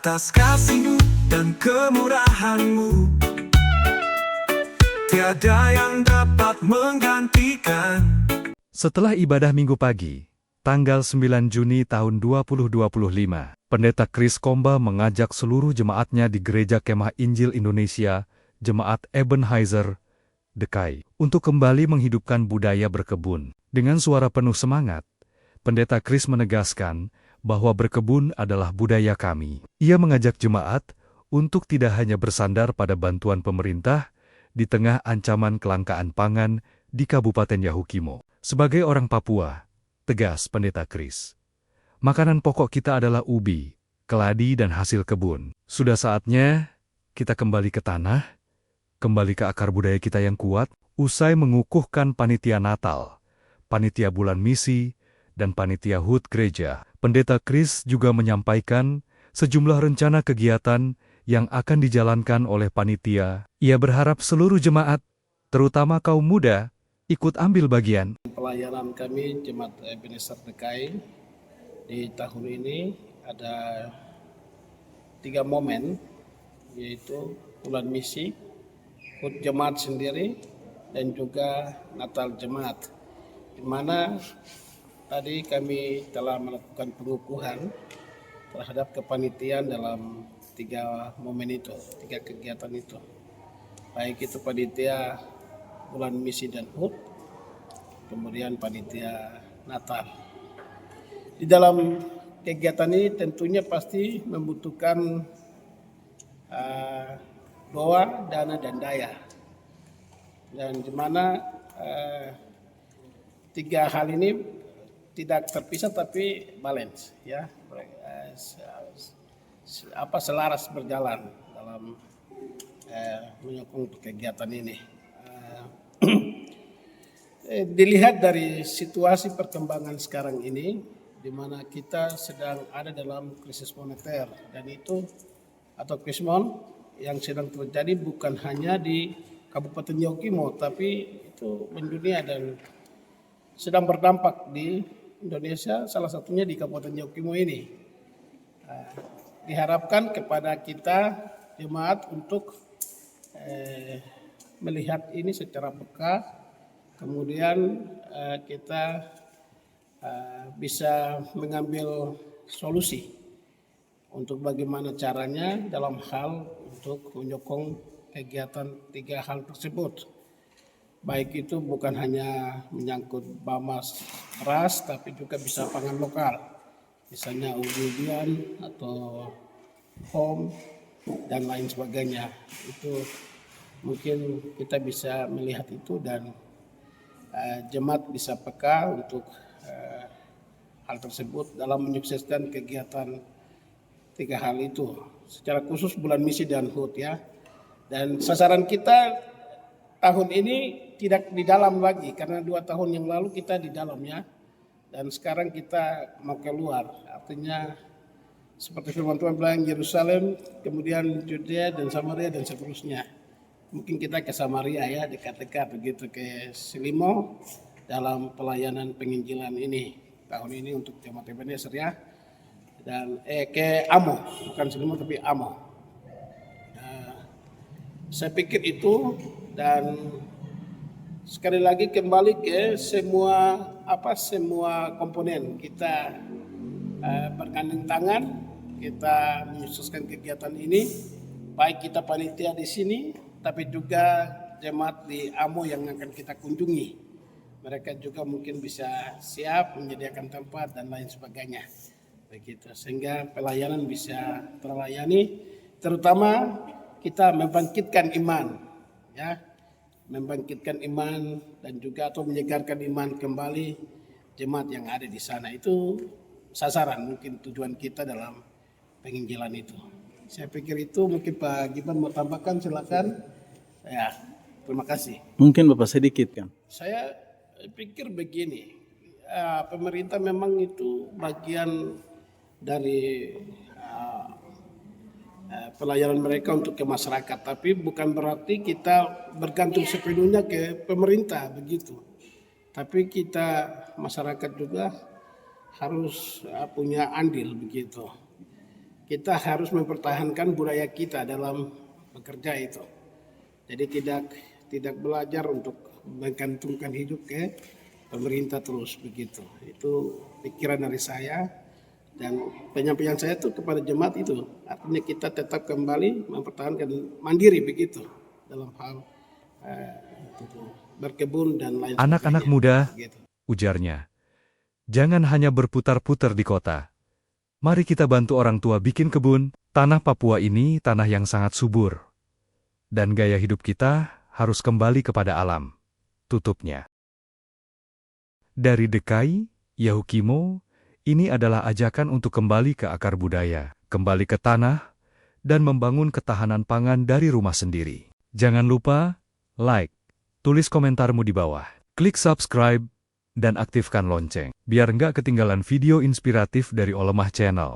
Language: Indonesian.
atas kasih-Mu dan kemurahan-Mu. Tiada yang dapat menggantikan. Setelah ibadah Minggu pagi, tanggal 9 Juni tahun 2025, Pendeta Chris Komba mengajak seluruh jemaatnya di Gereja Kemah Injil Indonesia, Jemaat Ebenezer, Dekai, untuk kembali menghidupkan budaya berkebun. Dengan suara penuh semangat, Pendeta Chris menegaskan bahwa berkebun adalah budaya kami. Ia mengajak jemaat untuk tidak hanya bersandar pada bantuan pemerintah di tengah ancaman kelangkaan pangan di Kabupaten Yahukimo. Sebagai orang Papua, tegas Pendeta Chris, makanan pokok kita adalah ubi, keladi, dan hasil kebun. Sudah saatnya kita kembali ke tanah, kembali ke akar budaya kita yang kuat. Usai mengukuhkan panitia Natal, panitia bulan misi, dan panitia HUT gereja, Pendeta Chris juga menyampaikan sejumlah rencana kegiatan yang akan dijalankan oleh panitia. Ia berharap seluruh jemaat, terutama kaum muda, ikut ambil bagian. Pelayanan kami Jemaat Ebenezer Dekai di tahun ini ada 3 momen, yaitu bulan misi, HUT jemaat sendiri, dan juga Natal jemaat, di mana tadi kami telah melakukan pengukuhan terhadap kepanitiaan dalam 3 momen itu, 3 kegiatan itu. Baik itu panitia bulan misi dan HUT, kemudian panitia Natal. Di dalam kegiatan ini tentunya pasti membutuhkan doa, dana, dan daya. Dan di mana 3 hal ini tidak terpisah tapi balance, ya, selaras berjalan dalam menyokong kegiatan ini. Dilihat dari situasi perkembangan sekarang ini, di mana kita sedang ada dalam krisis moneter, dan itu atau krismon yang sedang terjadi bukan hanya di Kabupaten Yahukimo, tapi itu mendunia dan sedang berdampak di Indonesia, salah satunya di Kabupaten Yahukimo ini. Diharapkan kepada kita jemaat untuk melihat ini secara peka, kemudian kita bisa mengambil solusi untuk bagaimana caranya dalam hal untuk menyokong kegiatan 3 hal tersebut. Baik itu bukan hanya menyangkut BAMAS beras, tapi juga bisa pangan lokal, misalnya ubi-ubian atau home dan lain sebagainya. Itu mungkin kita bisa melihat itu, dan jemaat bisa peka untuk hal tersebut dalam menyukseskan kegiatan 3 hal itu. Secara khusus bulan misi dan HUT, ya. Dan sasaran kita tahun ini tidak di dalam lagi, karena 2 tahun yang lalu kita di dalamnya, dan sekarang kita mau keluar. Artinya seperti firman Tuhan bilang, Yerusalem, kemudian Yudea dan Samaria dan seterusnya. Mungkin kita ke Samaria, ya, dekat-dekat begitu, ke Silimo dalam pelayanan penginjilan ini tahun ini untuk jemaat Ebenezer, ya. Dan ke Amo, bukan Silimo tapi Amo. Saya pikir itu, dan sekali lagi kembali ke semua komponen kita bergandeng tangan, kita menyukseskan kegiatan ini, baik kita panitia di sini, tapi juga jemaat di Amo yang akan kita kunjungi. Mereka juga mungkin bisa siap menyediakan tempat dan lain sebagainya, begitu, sehingga pelayanan bisa terlayani, terutama kita membangkitkan iman, ya, membangkitkan iman dan juga atau menyegarkan iman kembali jemaat yang ada di sana. Itu sasaran, mungkin tujuan kita dalam penginjilan itu. Saya pikir itu. Mungkin Pak Gibran mau tambahkan, silakan. Ya, terima kasih. Mungkin Bapak sedikit kan. Saya pikir begini, pemerintah memang itu bagian dari pelayanan mereka untuk ke masyarakat, tapi bukan berarti kita bergantung sepenuhnya ke pemerintah begitu. Tapi kita masyarakat juga harus punya andil begitu. kita harus mempertahankan budaya kita dalam bekerja itu. Jadi tidak belajar untuk menggantungkan hidup ke pemerintah terus begitu. Itu pikiran dari saya dan penyampaian saya itu kepada jemaat itu. Artinya kita tetap kembali mempertahankan mandiri begitu dalam hal berkebun dan lain sebagainya. Anak-anak muda, Begitu. ujarnya, jangan hanya berputar-putar di kota. Mari kita bantu orang tua bikin kebun. Tanah Papua ini tanah yang sangat subur. Dan gaya hidup kita harus kembali kepada alam. Tutupnya. Dari DKI, Yahukimo, ini adalah ajakan untuk kembali ke akar budaya, kembali ke tanah, dan membangun ketahanan pangan dari rumah sendiri. Jangan lupa, like, tulis komentarmu di bawah, klik subscribe, dan aktifkan lonceng, biar nggak ketinggalan video inspiratif dari Olemah Channel.